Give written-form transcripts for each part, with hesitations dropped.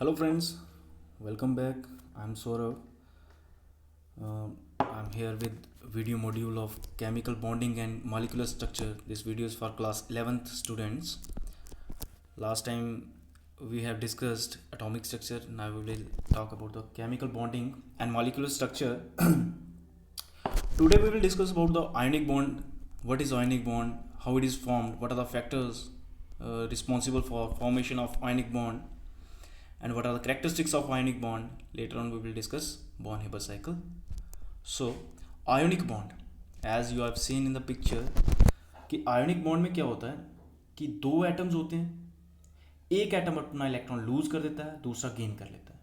Hello friends, welcome back. I'm Saurav. I'm here with video module of chemical bonding and molecular structure. This video is for class 11th students. Last time we have discussed atomic structure. Now we will talk about the chemical bonding and molecular structure. Today we will discuss about the ionic bond. What is ionic bond? How it is formed? What are the factors responsible for formation of ionic bond? And what are the characteristics of ionic bond. Later on we will discuss Born-Haber cycle. So ionic bond, as you have seen in the picture, कि ionic bond में क्या होता है कि दो atoms होते हैं, एक एटम अपना इलेक्ट्रॉन लूज कर देता है, दूसरा गेन कर लेता है.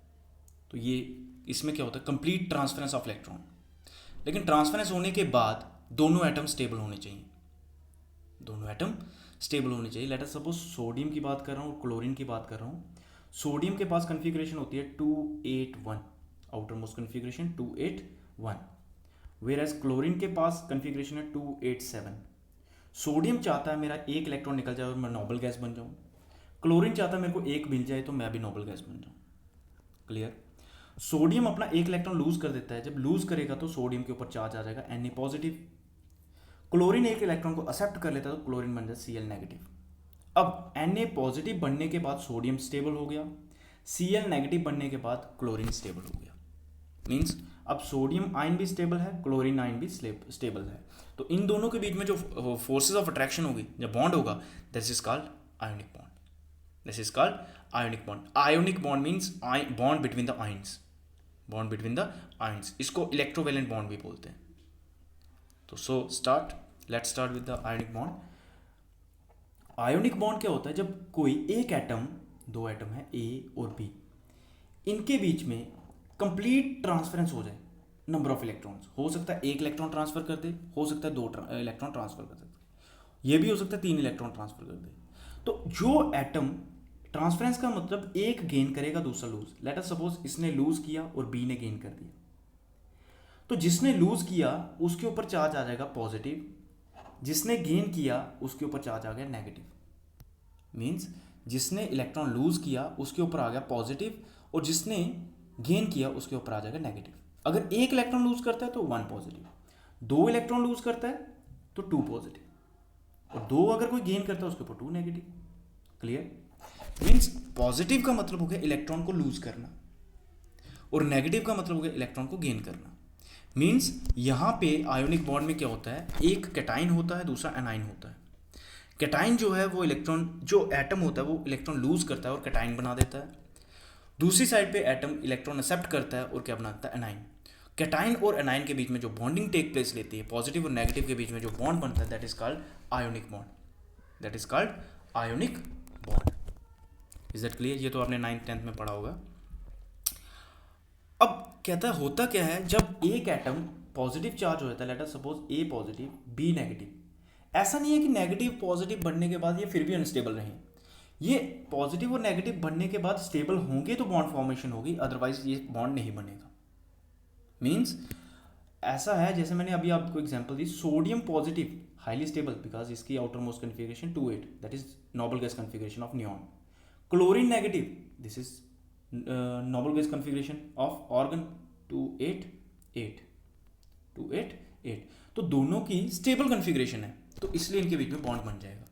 तो ये इसमें क्या होता है, कंप्लीट ट्रांसफरेंस ऑफ इलेक्ट्रॉन. लेकिन ट्रांसफरेंस होने के बाद दोनों एटम स्टेबल होने चाहिए. दोनों एटम स्टेबल होने चाहिए. लेट अस सपोज सोडियम की बात कर रहा हूँ और क्लोरीन की बात कर रहा हूँ. सोडियम के पास कन्फिग्रेशन होती है 281, outermost configuration 281, whereas chlorine के पास कन्फिग्रेशन है 287. सोडियम चाहता है मेरा एक इलेक्ट्रॉन निकल जाए और मैं नोबल गैस बन जाऊँ. क्लोरीन चाहता है मेरे को एक मिल जाए तो मैं भी नोबल गैस बन जाऊँ. क्लियर. सोडियम अपना एक इलेक्ट्रॉन लूज कर देता है. जब लूज करेगा तो सोडियम के ऊपर चार्ज आ जाएगा Na पॉजिटिव. क्लोरीन एक इलेक्ट्रॉन को एक्सेप्ट कर लेता है तो क्लोरीन बन जाए Cl नेगेटिव. अब Na पॉजिटिव बनने के बाद सोडियम स्टेबल हो गया, Cl नेगेटिव बनने के बाद क्लोरीन स्टेबल हो गया. मींस अब सोडियम आयन भी स्टेबल है, क्लोरीन आयन भी स्टेबल है. तो इन दोनों के बीच में जो फोर्सेस ऑफ अट्रैक्शन होगी, जब बॉन्ड होगा, this is called ionic bond. This is called ionic bond. Ionic bond means bond between the ions. Bond between the ions, इसको इलेक्ट्रोवैलेंट बॉन्ड भी बोलते हैं. तो let's start with the ionic bond. Ionic bond क्या होता है, जब कोई एक एटम, दो एटम है ए और बी, इनके बीच में कंप्लीट ट्रांसफरेंस हो जाए. नंबर ऑफ इलेक्ट्रॉन्स हो सकता है एक इलेक्ट्रॉन ट्रांसफर कर दे, हो सकता है दो इलेक्ट्रॉन ट्रांसफर कर सकते, ये भी हो सकता है तीन इलेक्ट्रॉन ट्रांसफर कर दे. तो जो एटम, ट्रांसफरेंस का मतलब एक गेन करेगा दूसरा लूज. लेट अस सपोज इसने लूज किया और बी ने गेन कर दिया. तो जिसने लूज किया उसके ऊपर चार्ज आ जाएगा पॉजिटिव, जिसने गेन किया उसके ऊपर चार्ज आ गया नेगेटिव. मीन्स जिसने इलेक्ट्रॉन लूज किया उसके ऊपर आ गया पॉजिटिव और जिसने गेन किया उसके ऊपर आ जाएगा नेगेटिव. अगर एक इलेक्ट्रॉन लूज करता है तो 1 पॉजिटिव, दो इलेक्ट्रॉन लूज करता है तो 2 पॉजिटिव, और दो अगर कोई गेन करता है उसके ऊपर 2 नेगेटिव. क्लियर. मीन्स पॉजिटिव का मतलब हो गया इलेक्ट्रॉन को लूज करना और नेगेटिव का मतलब हो गया इलेक्ट्रॉन को गेन करना. मीन्स यहाँ पे आयोनिक बॉन्ड में क्या होता है, एक कैटाइन होता है, दूसरा एनाइन होता है. कैटाइन जो है वो इलेक्ट्रॉन, जो एटम होता है वो इलेक्ट्रॉन लूज करता है और कैटाइन बना देता है. दूसरी साइड पे एटम इलेक्ट्रॉन एक्सेप्ट करता है और क्या बनाता है, एनाइन. कैटाइन और एनाइन के बीच में जो बॉन्डिंग टेक प्लेस लेती है, पॉजिटिव और नेगेटिव के बीच में जो बॉन्ड बनता है, that is called ionic bond. That is called ionic bond. Is that clear. ये तो आपने 9th 10th में पढ़ा होगा. अब कहता है होता क्या है, जब एक एटम पॉजिटिव चार्ज हो जाता है, लेट अस सपोज ए पॉजिटिव बी नेगेटिव. ऐसा नहीं है कि नेगेटिव पॉजिटिव बनने के बाद ये फिर भी अनस्टेबल रहें. ये पॉजिटिव और नेगेटिव बनने के बाद स्टेबल होंगे तो बॉन्ड फॉर्मेशन होगी, अदरवाइज ये बॉन्ड नहीं बनेगा. मीन्स ऐसा है, जैसे मैंने अभी आपको एग्जांपल दी, sodium positive highly stable because इसकी outermost configuration 28, that is noble gas configuration of neon. Chlorine negative, this is noble gas configuration of argon 288. तो दोनों की स्टेबल कन्फिग्रेशन है, तो इसलिए इनके बीच में बॉन्ड बन जाएगा.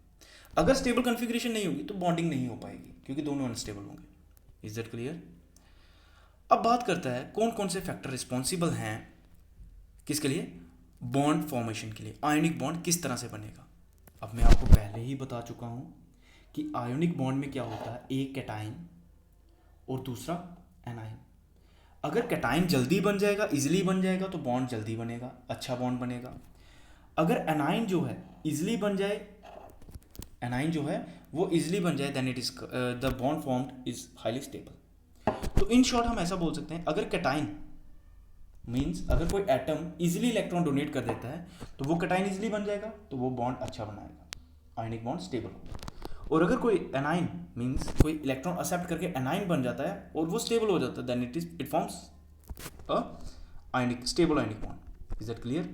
अगर स्टेबल कन्फिग्रेशन नहीं होगी तो बॉन्डिंग नहीं हो पाएगी क्योंकि दोनों अनस्टेबल होंगे. Is that clear. अब बात करता है कौन कौन से फैक्टर रिस्पॉन्सिबल हैं किसके लिए, बॉन्ड फॉर्मेशन के लिए. आयोनिक बॉन्ड किस तरह से बनेगा. अब मैं आपको पहले ही बता चुका हूं कि आयोनिक बॉन्ड में क्या होता है, एक कैटाइन और दूसरा एनाइन. अगर कैटाइन जल्दी बन जाएगा, इजिली बन जाएगा, तो बॉन्ड जल्दी बनेगा, अच्छा बॉन्ड बनेगा. अगर एनाइन जो है इजिली बन जाए, एनाइन जो है वो इजिली बन जाए, then it is the bond formed is highly stable. तो इन शॉर्ट हम ऐसा बोल सकते हैं, अगर कैटाइन मींस अगर कोई एटम इजिली इलेक्ट्रॉन डोनेट कर देता है तो वो कैटाइन इजिली बन जाएगा, तो वो बॉन्ड अच्छा बनाएगा, आयोनिक बॉन्ड स्टेबल होगा. और अगर कोई एनाइन मींस कोई इलेक्ट्रॉन एक्सेप्ट करके एनाइन बन जाता है और वो स्टेबल हो जाता है, then it forms a ionic stable ionic bond. Is that clear.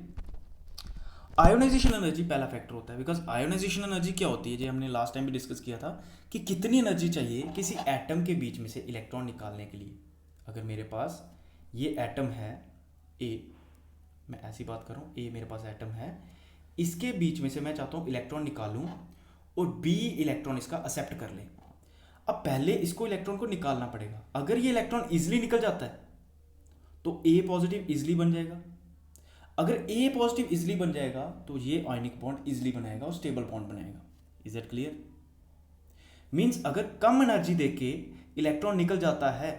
Ionisation energy पहला फैक्टर होता है, बिकॉज आयोनाइजेशन एनर्जी क्या होती है, जो हमने लास्ट टाइम भी डिस्कस किया था कि कितनी एनर्जी चाहिए किसी एटम के बीच में से इलेक्ट्रॉन निकालने के लिए। अगर मेरे पास ये एटम है ए, मैं ऐसी बात कर रहा हूँ, ए मेरे पास एटम है, इसके बीच में से मैं चाहता हूँ इलेक्ट्रॉन निकालूं और बी इलेक्ट्रॉन इसका एक्सेप्ट कर ले। अब पहले इसको इलेक्ट्रॉन को निकालना पड़ेगा। अगर ये इलेक्ट्रॉन इजिली निकल जाता है तो ए पॉजिटिव इजिली बन जाएगा। अगर ए पॉजिटिव इजिली बन जाएगा तो ये आयनिक बॉन्ड इजिली बनाएगा और स्टेबल बॉन्ड बनाएगा। Is that clear? मींस अगर कम एनर्जी देके इलेक्ट्रॉन निकल जाता है,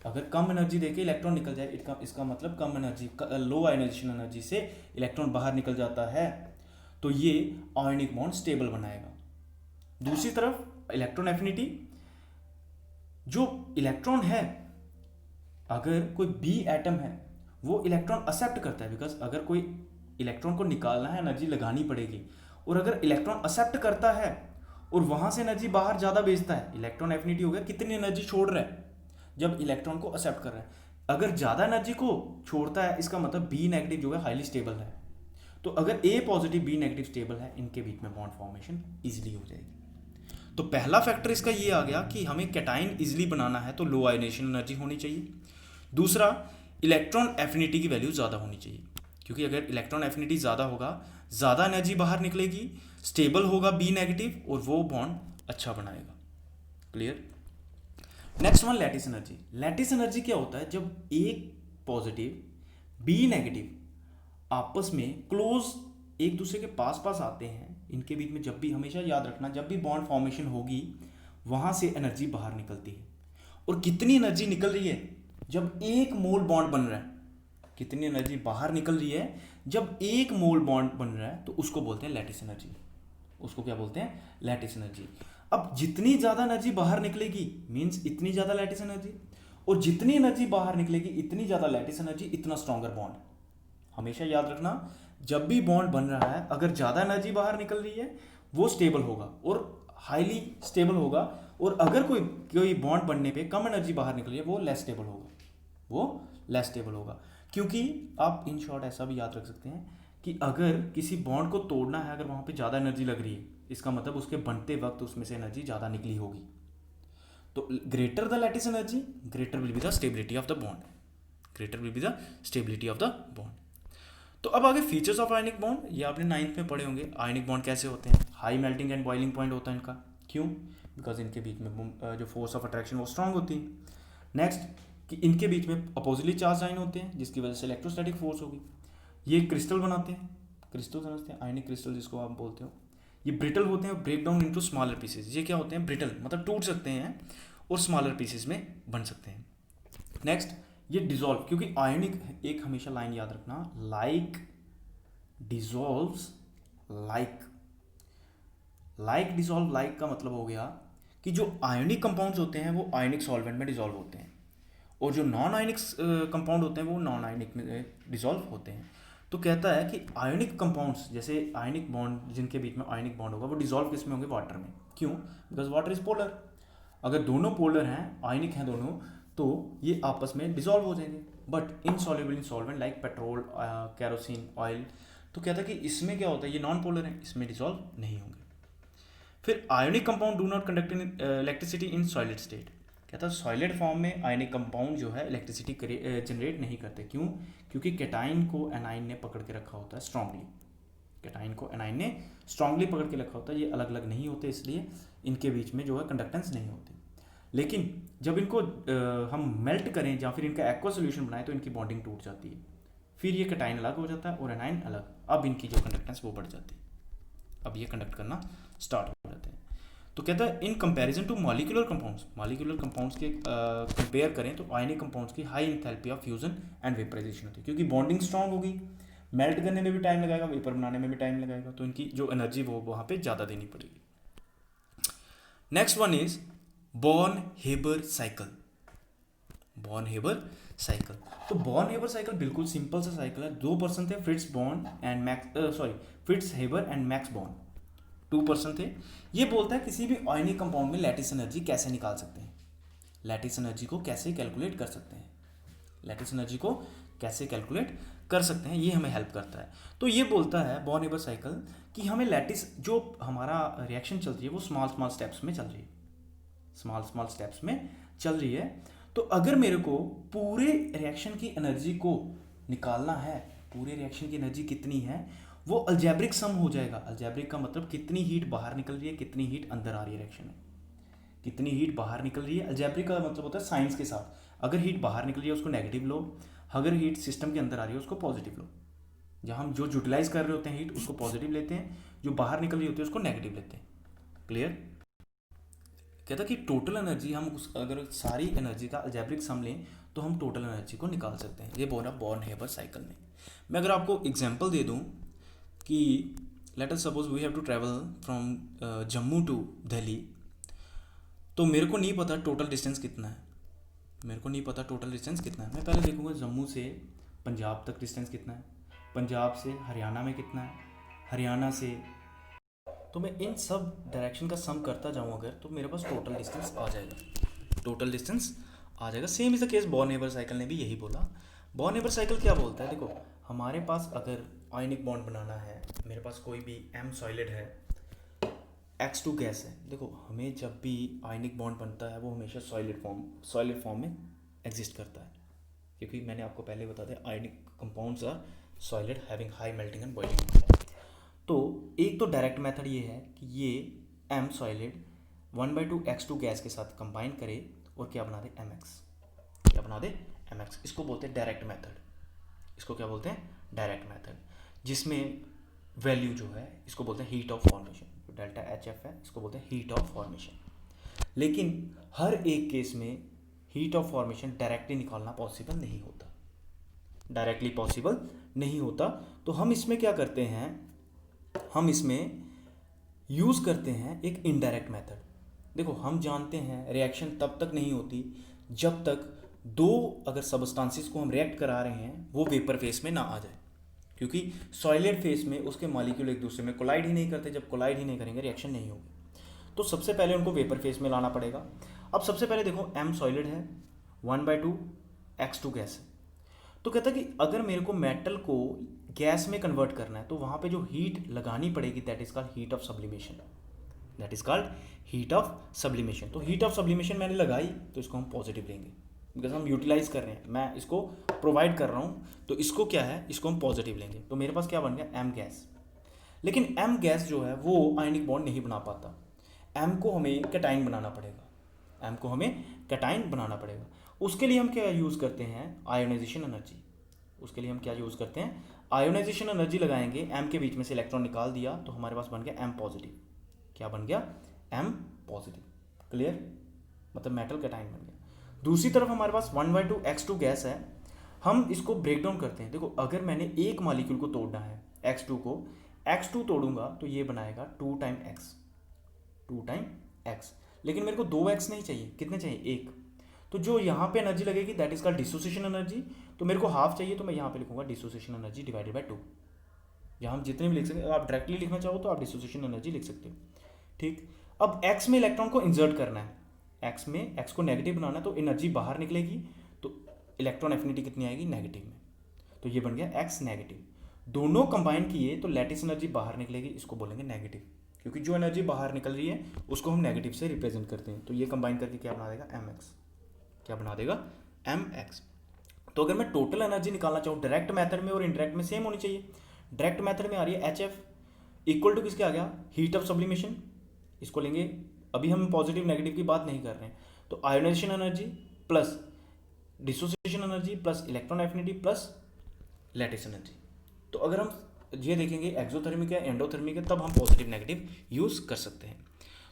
अगर कम एनर्जी देके इलेक्ट्रॉन निकल जाए, इसका मतलब कम एनर्जी, लो आयनाइजेशन एनर्जी से इलेक्ट्रॉन बाहर निकल जाता है, तो ये आयनिक बॉन्ड स्टेबल बनाएगा। दूसरी तरफ इलेक्ट्रॉन एफिनिटी, जो इलेक्ट्रॉन है, अगर कोई बी एटम है वो इलेक्ट्रॉन एक्सेप्ट करता है, बिकॉज अगर कोई इलेक्ट्रॉन को निकालना है एनर्जी लगानी पड़ेगी, और अगर इलेक्ट्रॉन एक्सेप्ट करता है और वहां से एनर्जी बाहर ज़्यादा भेजता है, इलेक्ट्रॉन एफिनिटी हो गया कितनी एनर्जी छोड़ रहा है जब इलेक्ट्रॉन को एक्सेप्ट कर रहा है। अगर ज़्यादा एनर्जी को छोड़ता है, इसका मतलब बी नेगेटिव जो है हाईली स्टेबल है। तो अगर ए पॉजिटिव बी नेगेटिव स्टेबल है, इनके बीच में बॉन्ड फॉर्मेशन इजिली हो जाएगी। तो पहला फैक्टर इसका ये आ गया कि हमें कैटाइन इजिली बनाना है तो लो आयनाइजेशन एनर्जी होनी चाहिए। दूसरा, इलेक्ट्रॉन एफिनिटी की वैल्यू ज़्यादा होनी चाहिए, क्योंकि अगर इलेक्ट्रॉन एफिनिटी ज़्यादा होगा, ज़्यादा एनर्जी बाहर निकलेगी, स्टेबल होगा बी नेगेटिव और वो बॉन्ड अच्छा बनाएगा। Clear? Next one, lattice energy. Lattice energy क्या होता है? जब एक पॉजिटिव बी नेगेटिव आपस में क्लोज एक दूसरे के पास पास आते हैं, इनके बीच में जब भी, हमेशा याद रखना, जब भी बॉन्ड फॉर्मेशन होगी वहां से एनर्जी बाहर निकलती है। और कितनी एनर्जी निकल रही है जब एक मोल बॉन्ड बन रहा है? कितनी एनर्जी बाहर निकल रही है जब एक मोल बॉन्ड बन रहा है? तो उसको बोलते हैं लैटिस एनर्जी। उसको क्या बोलते हैं? Lattice energy. अब जितनी ज़्यादा एनर्जी बाहर निकलेगी मीन्स इतनी ज़्यादा लैटिस एनर्जी, और जितनी एनर्जी बाहर निकलेगी इतनी ज़्यादा लैटिस एनर्जी, इतना स्ट्रॉन्गर बॉन्ड। हमेशा याद रखना, जब भी बॉन्ड बन रहा है, अगर ज़्यादा एनर्जी बाहर निकल रही है वो स्टेबल होगा और हाईली स्टेबल होगा, और अगर कोई बॉन्ड बनने पे कम एनर्जी बाहर निकल रही है वो लेस स्टेबल होगा, वो लेस स्टेबल होगा। क्योंकि आप इन शॉर्ट ऐसा भी याद रख सकते हैं कि अगर किसी बॉन्ड को तोड़ना है, अगर वहाँ पे ज़्यादा एनर्जी लग रही है, इसका मतलब उसके बनते वक्त उसमें से एनर्जी ज़्यादा निकली होगी। तो greater the lattice energy, greater will be the stability of the bond, greater will be the stability of the bond. तो अब आगे फीचर्स ऑफ आयनिक बॉन्ड, ये आपने 9th में पढ़े होंगे। आयनिक बॉन्ड कैसे होते हैं? High melting and boiling point होता है इनका। क्यों? बिकॉज इनके बीच में जो फोर्स ऑफ अट्रैक्शन वो स्ट्रांग होती है। नेक्स्ट, कि इनके बीच में अपोजिटली चार्ज आयन होते हैं, जिसकी वजह से इलेक्ट्रोस्टैटिक फोर्स होगी। ये क्रिस्टल बनाते हैं, क्रिस्टल समझते हैं, आयनिक क्रिस्टल जिसको आप बोलते हो। ये ब्रिटल होते हैं, break down into smaller pieces. ये क्या होते हैं? ब्रिटल, मतलब टूट सकते हैं और स्मॉलर पीसेस में बन सकते हैं। नेक्स्ट, ये डिजॉल्व, क्योंकि आयनिक, एक हमेशा लाइन याद रखना, like dissolves like. Like dissolve like का मतलब हो गया कि जो आयनिक कंपाउंड्स होते हैं वो आयनिक सॉल्वेंट में डिजॉल्व होते हैं, और जो नॉन आयनिक कंपाउंड होते हैं वो नॉन आयनिक में डिजॉल्व होते हैं। तो कहता है कि आयनिक कंपाउंड्स, जैसे आयनिक बॉन्ड, जिनके बीच में आयनिक बॉन्ड होगा, वो डिजॉल्व किस में होंगे? वाटर में। क्यों? Because water is polar. अगर दोनों पोलर हैं, आयनिक हैं दोनों, तो ये आपस में डिजॉल्व हो जाएंगे। But insoluble in solvent like petrol, kerosene, oil. तो कहता है कि इसमें क्या होता है, ये नॉन पोलर है, इसमें डिजॉल्व नहीं होंगे। फिर ionic compound do not conduct electricity in solid state. कहता है सॉलिड फॉर्म में आयनिक कंपाउंड जो है इलेक्ट्रिसिटी जनरेट नहीं करते। क्यों? क्योंकि कैटाइन को एनाइन ने पकड़ के रखा होता है स्ट्रांगली। कैटाइन को एनाइन ने स्ट्रांगली पकड़ के रखा होता है, ये अलग अलग नहीं होते, इसलिए इनके बीच में जो है कंडक्टेंस नहीं होती। लेकिन जब इनको हम मेल्ट करें या फिर इनका एक्वा सोल्यूशन बनाएं तो इनकी बॉन्डिंग टूट जाती है, फिर ये कैटाइन अलग हो जाता है और एनाइन अलग। अब इनकी जो कंडक्टेंस वो बढ़ जाती है, अब ये कंडक्ट करना स्टार्ट हो जाते हैं। तो कहता है in comparison to molecular compounds, molecular compounds के कंपेयर करें तो आयनिक कंपाउंड्स की high enthalpy of fusion and vaporisation होती है, क्योंकि बॉन्डिंग स्ट्रांग होगी, मेल्ट करने में भी टाइम लगाएगा, वेपर बनाने में भी टाइम लगाएगा, तो इनकी जो एनर्जी वो वहाँ पे ज़्यादा देनी पड़ेगी। Next one is Born Haber cycle. Born Haber cycle, तो बॉर्न हेबर साइकिल बिल्कुल सिंपल सा साइकिल है। 2% थे Fritz Born and Max, Fritz Haber and Max Born 2% थे। ये बोलता है किसी भी आयनिक कंपाउंड में लैटिस एनर्जी कैसे निकाल सकते हैं, लैटिस एनर्जी को कैसे कैलकुलेट कर सकते हैं, लैटिस एनर्जी को कैसे कैलकुलेट कर सकते हैं, ये हमें हेल्प करता है। तो ये बोलता है बॉर्न हेबर साइकिल कि हमें लैटिस जो हमारा रिएक्शन चल रही है वो स्मॉल स्मॉल स्टेप्स में चल रही है, स्मॉल स्मॉल स्टेप्स में चल रही है। तो अगर मेरे को पूरे रिएक्शन की एनर्जी को निकालना है, पूरे रिएक्शन की एनर्जी कितनी है, वो अलजेब्रिक सम हो जाएगा। अलजेब्रिक का मतलब कितनी हीट बाहर निकल रही है, कितनी हीट अंदर आ रही है रिएक्शन में, कितनी हीट बाहर निकल रही है। अलजेब्रिक का मतलब होता है साइंस के साथ, अगर हीट बाहर निकल रही है उसको नेगेटिव लो, अगर हीट सिस्टम के अंदर आ रही है उसको पॉजिटिव लो। जहाँ हम जो यूटिलाइज कर रहे होते हैं हीट उसको पॉजिटिव लेते हैं, जो बाहर निकल रही होती है उसको नेगेटिव लेते हैं। क्लियर? कहता कि टोटल एनर्जी हम उस अगर सारी एनर्जी का अलजेब्रिक सम लें तो हम टोटल एनर्जी को निकाल सकते हैं। ये बोला बॉर्न हेबर साइकिल में। मैं अगर आपको एग्जांपल दे दूं कि let us suppose we have to travel from Jammu to Delhi, तो मेरे को नहीं पता टोटल डिस्टेंस कितना है, मेरे को नहीं पता टोटल डिस्टेंस कितना है। मैं पहले देखूंगा जम्मू से पंजाब तक डिस्टेंस कितना है, पंजाब से हरियाणा में कितना है, हरियाणा से, तो मैं इन सब डायरेक्शन का सम करता जाऊँ अगर, तो मेरे पास टोटल डिस्टेंस आ जाएगा, टोटल डिस्टेंस आ जाएगा। Same is the case Born Haber cycle ने भी यही बोला। बॉर्न हेबर साइकिल क्या बोलता है, देखो हमारे पास अगर आयनिक बॉन्ड बनाना है, मेरे पास कोई भी M सॉलिड है, X2 गैस है। देखो हमें जब भी आयनिक बॉन्ड बनता है वो हमेशा सॉलिड फॉर्म में एग्जिस्ट करता है, क्योंकि मैंने आपको पहले बता दिया ionic compounds are solid having high melting and boiling. तो एक तो डायरेक्ट मेथड ये है कि ये M सॉलिड 1/2 X2 गैस के साथ कंबाइन करे और क्या बना दे MX, क्या बना दे MX। इसको बोलते हैं डायरेक्ट मेथड, इसको क्या बोलते हैं डायरेक्ट मेथड, जिसमें वैल्यू जो है इसको बोलते हैं हीट ऑफ फॉर्मेशन, जो डेल्टा HF है इसको बोलते हैं हीट ऑफ फॉर्मेशन। लेकिन हर एक केस में हीट ऑफ फॉर्मेशन डायरेक्टली निकालना पॉसिबल नहीं होता, डायरेक्टली पॉसिबल नहीं होता। तो हम इसमें क्या करते हैं, हम इसमें यूज़ करते हैं एक इनडायरेक्ट मेथड। देखो हम जानते हैं रिएक्शन तब तक नहीं होती जब तक दो अगर सबस्टांसेस को हम रिएक्ट करा रहे हैं वो वेपर फेस में ना आ जाए, क्योंकि सॉलिड फेस में उसके मॉलिक्यूल एक दूसरे में कोलाइड ही नहीं करते, जब कोलाइड ही नहीं करेंगे रिएक्शन नहीं होगी। तो सबसे पहले उनको वेपर फेस में लाना पड़ेगा। अब सबसे पहले देखो M सॉलिड है, 1/2 X2 गैस है। तो कहता है कि अगर मेरे को मेटल को गैस में कन्वर्ट करना है तो वहाँ पे जो हीट लगानी पड़ेगी that is called heat of sublimation, that is called heat of sublimation. तो हीट ऑफ सब्लिमेशन मैंने लगाई तो इसको हम पॉजिटिव लेंगे, बिकॉज हम यूटिलाइज कर रहे हैं, मैं इसको प्रोवाइड कर रहा हूँ, तो इसको क्या है, इसको हम पॉजिटिव लेंगे। तो मेरे पास क्या बन गया M गैस। लेकिन M गैस जो है वो आयनिक बॉन्ड नहीं बना पाता, M को हमें कैटाइन बनाना पड़ेगा, M को हमें कैटाइन बनाना पड़ेगा। उसके लिए हम क्या यूज़ करते हैं, आयोनाइजेशन एनर्जी। उसके लिए हम क्या यूज़ करते हैं, आयोनाइजेशन एनर्जी लगाएंगे, M के बीच में से इलेक्ट्रॉन निकाल दिया तो हमारे पास बन गया M पॉजिटिव। क्या बन गया, M पॉजिटिव। क्लियर, मतलब मेटल कैटाइन बन गया। दूसरी तरफ हमारे पास 1/2 X2 गैस है, हम इसको ब्रेक डाउन करते हैं। देखो अगर मैंने एक मॉलिक्यूल को तोड़ना है X2 को, X2 तोड़ूंगा तो ये बनाएगा 2 टाइम X, लेकिन मेरे को 2X नहीं चाहिए, कितने चाहिए, एक। तो जो यहाँ पे एनर्जी लगेगी that is called dissociation energy. तो मेरे को हाफ चाहिए तो मैं यहाँ पे लिखूंगा डिसोसिएशन एनर्जी डिवाइडेड बाय 2। यहाँ हम जितने भी लिख सकते हैं, आप डायरेक्टली लिखना चाहो तो आप डिसोसिएशन एनर्जी लिख सकते हो। ठीक, अब X में इलेक्ट्रॉन को इंसर्ट करना है, X को नेगेटिव बनाना है, तो एनर्जी बाहर निकलेगी तो इलेक्ट्रॉन एफिनिटी कितनी आएगी, नेगेटिव में। तो ये बन गया X नेगेटिव। दोनों कंबाइन किए तो लैटिस एनर्जी बाहर निकलेगी, इसको बोलेंगे नेगेटिव, क्योंकि जो एनर्जी बाहर निकल रही है उसको हम नेगेटिव से रिप्रेजेंट करते हैं। तो ये कंबाइन करके क्या बना देगा, MX, क्या बना देगा, MX। तो अगर मैं टोटल एनर्जी निकालना चाहूँ डायरेक्ट मेथड में और इनडायरेक्ट में सेम होनी चाहिए। डायरेक्ट मेथड में आ रही है HF इक्वल टू किसके आ गया, हीट ऑफ सब्लिमेशन, इसको लेंगे। अभी हम पॉजिटिव नेगेटिव की बात नहीं कर रहे हैं, तो ionisation energy plus dissociation energy plus electron affinity plus lattice energy. तो अगर हम ये देखेंगे एक्सोथर्मिक है एंडोथर्मिक है, तब हम पॉजिटिव नेगेटिव यूज़ कर सकते हैं।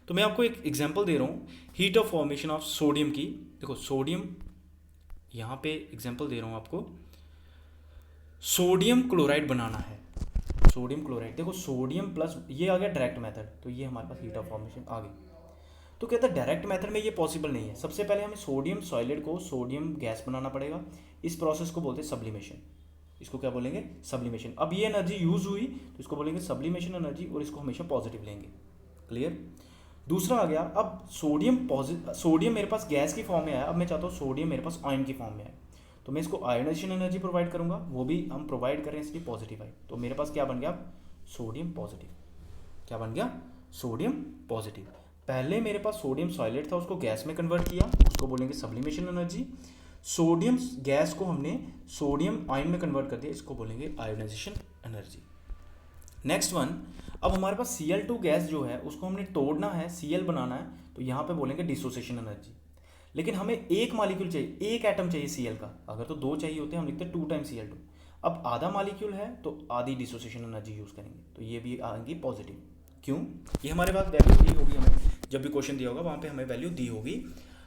तो मैं आपको एक एग्जांपल दे रहा हूँ heat of formation of sodium की। देखो सोडियम, यहाँ पे एग्जांपल दे रहा हूँ आपको, सोडियम क्लोराइड बनाना है, सोडियम क्लोराइड। देखो सोडियम प्लस, ये आ गया डायरेक्ट मेथड, तो ये हमारे पास हीट ऑफ फॉर्मेशन आ गई। तो कहता है डायरेक्ट मेथड में ये पॉसिबल नहीं है। सबसे पहले हमें सोडियम सॉलिड को सोडियम गैस बनाना पड़ेगा, इस प्रोसेस को बोलते हैं सब्लिमेशन, इसको क्या बोलेंगे, सब्लिमेशन। अब ये एनर्जी यूज हुई तो इसको बोलेंगे सब्लिमेशन एनर्जी, और इसको हमेशा पॉजिटिव लेंगे। क्लियर। दूसरा आ गया, अब सोडियम मेरे पास गैस की फॉर्म में आया, अब मैं चाहता हूँ सोडियम मेरे पास आयन की फॉर्म में आए, तो मैं इसको आयोनाइजेशन एनर्जी प्रोवाइड करूँगा, वो भी हम प्रोवाइड करें इसलिए पॉजिटिव आई। तो मेरे पास क्या बन गया अब, सोडियम पॉजिटिव। क्या बन गया, सोडियम पॉजिटिव। पहले मेरे पास सोडियम सॉलिड था, उसको गैस में कन्वर्ट किया, उसको बोलेंगे सब्लिमेशन एनर्जी। सोडियम गैस को हमने सोडियम आयन में कन्वर्ट कर दिया, इसको बोलेंगे आयोनाइजेशन एनर्जी। नेक्स्ट वन, अब हमारे पास Cl2 गैस जो है उसको हमने तोड़ना है, Cl बनाना है, तो यहाँ पे बोलेंगे डिसोसिएशन एनर्जी। लेकिन हमें एक मॉलिक्यूल चाहिए, एक एटम चाहिए Cl का, अगर तो दो चाहिए होते हैं हम लिखते हैं 2 टाइम्स Cl2। अब आधा मॉलिक्यूल है तो आधी डिसोसिएशन एनर्जी यूज़ करेंगे, तो ये भी आएंगी पॉजिटिव। क्यों, ये हमारे पास वैल्यू दी होगी, हमें जब भी क्वेश्चन दिया होगा वहाँ पे हमें वैल्यू दी होगी।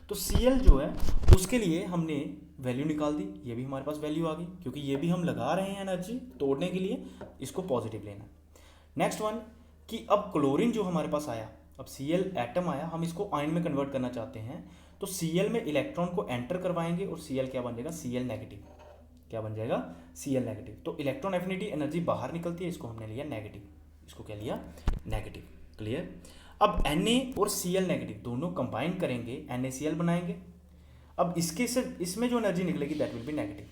तो Cl जो है उसके लिए हमने वैल्यू निकाल दी, ये भी हमारे पास वैल्यू आ गई, क्योंकि ये भी हम लगा रहे हैं एनर्जी तोड़ने के लिए, इसको पॉजिटिव लेना। नेक्स्ट वन कि अब क्लोरीन जो हमारे पास आया, अब Cl एटम आया, हम इसको आयन में कन्वर्ट करना चाहते हैं, तो Cl में इलेक्ट्रॉन को एंटर करवाएंगे और Cl क्या बन जाएगा, Cl नेगेटिव। क्या बन जाएगा, Cl नेगेटिव। तो इलेक्ट्रॉन एफिनिटी एनर्जी बाहर निकलती है, इसको हमने लिया नेगेटिव, इसको क्या लिया, नेगेटिव। क्लियर। अब Na और Cl नेगेटिव दोनों कंबाइन करेंगे, NaCl बनाएंगे। अब इसके से इसमें जो एनर्जी निकलेगी that will be negative,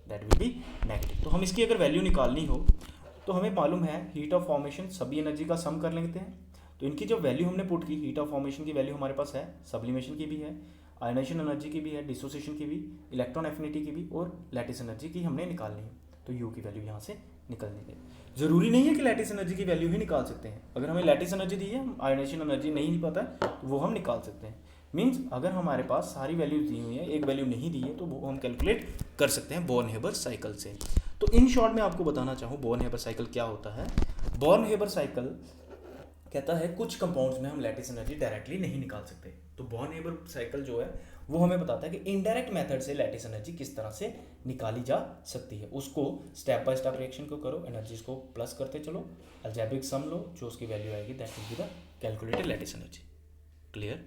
that will be negative. तो हम इसकी अगर वैल्यू निकालनी हो तो हमें मालूम है हीट ऑफ फॉर्मेशन सभी एनर्जी का सम कर लेते हैं। तो इनकी जो वैल्यू हमने पुट की, हीट ऑफ फॉर्मेशन की वैल्यू हमारे पास है, सब्लिमेशन की भी है, आयोनाइजेशन एनर्जी की भी है, डिसोसिएशन की भी, इलेक्ट्रॉन एफिनिटी की भी, और लैटिस एनर्जी की हमने निकालनी है। तो यू की वैल्यू यहाँ से निकलनी है। जरूरी नहीं है कि लैटिस एनर्जी की वैल्यू ही निकाल सकते हैं, अगर हमें लैटिस एनर्जी दी है, आयोनाइजेशन एनर्जी नहीं पता है, तो वो हम निकाल सकते हैं। मीन्स अगर हमारे पास सारी वैल्यूज दी हुई है, एक वैल्यू नहीं दी है, तो वो हम कैलकुलेट कर सकते हैं बॉर्न-हेबर साइकिल से। तो इन शॉर्ट में आपको बताना चाहूँ बॉर्न-हेबर साइकिल क्या होता है। बॉर्न-हेबर साइकिल कहता है कुछ कंपाउंड्स में हम लैटिस एनर्जी डायरेक्टली नहीं निकाल सकते। तो बॉर्न-हेबर साइकिल जो है वो हमें बताता है कि इनडायरेक्ट मेथड से लैटिस एनर्जी किस तरह से निकाली जा सकती है। उसको स्टेप बाय स्टेप रिएक्शन को करो, एनर्जीज को प्लस करते चलो, अलजेब्रिक सम लो, जो उसकी वैल्यू आएगी that will be the calculated lattice energy. Clear.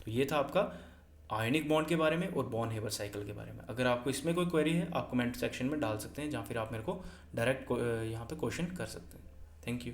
तो ये था आपका आयनिक बॉन्ड के बारे में और बॉर्न-हेबर साइकिल के बारे में। अगर आपको इसमें कोई क्वेरी है आप कमेंट सेक्शन में डाल सकते हैं, या फिर आप मेरे को डायरेक्ट यहाँ पे क्वेश्चन कर सकते हैं। Thank you.